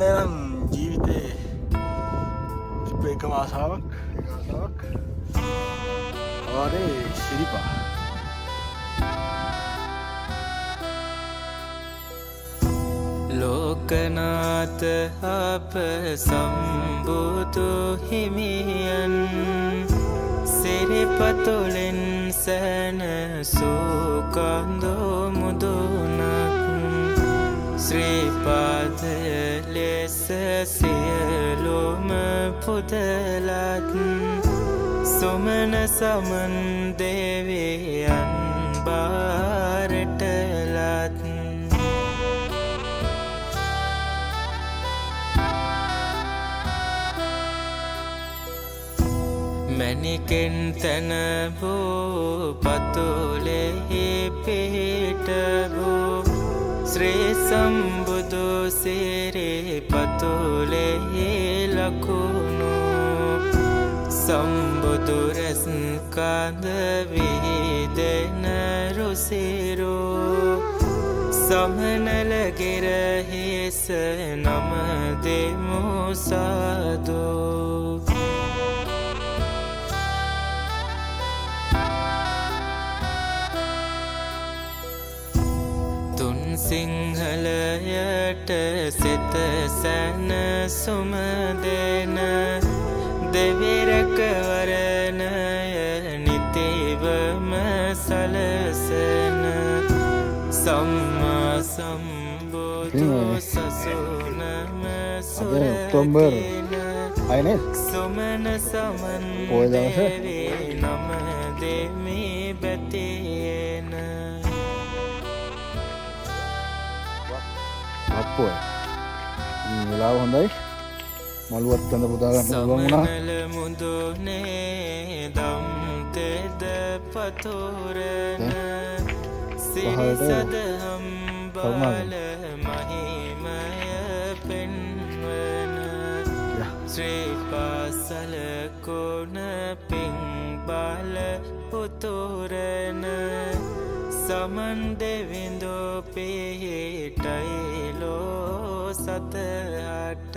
නම් ජීවිතේ තිබ්බ එකම ආසාවක් ආරේ සිරිපා ලෝකනාත අප සම්බුදු හිමියන් සිරිපතුලෙන් සැනසූ කඳු මුදුනක් ශ්‍රීපාද ලෙස සියලුම පුදලත් සුමන සමන් දෙවියන් බාරටලත් මැණිකෙන් තැනවූ පතුලෙහි පිහිටවූ ශ්‍රී සම්බුදු සිරිපතුලෙහි ලකුණු සම්බුදු රැස් කඳ විහිදෙන රුසිරු සමනල ගෙරහිස නම දෙමු සාදු සිංහලයට සිත සැනසුම දෙන දෙවිරකවරණය නිතිවම සලසන සම්මා සම්බුදු සසුනම සුරකින සුමන සමන් දෙවි නම දෙමි බැතියෙන අප්පෝ වෙලාව හොඳයි මළුවත් හොඳ පුතා ගන්න පුළුවන් වුණා සමනල මුදුනේ දම් තෙද පතුරන සිරිසදහම් බාල මහිමය පෙන්වන ශ්‍රී පාසල කුණ පිං බාල පුතුරන සමන් දෙවිඳු පිහිටයිලෝ සතහට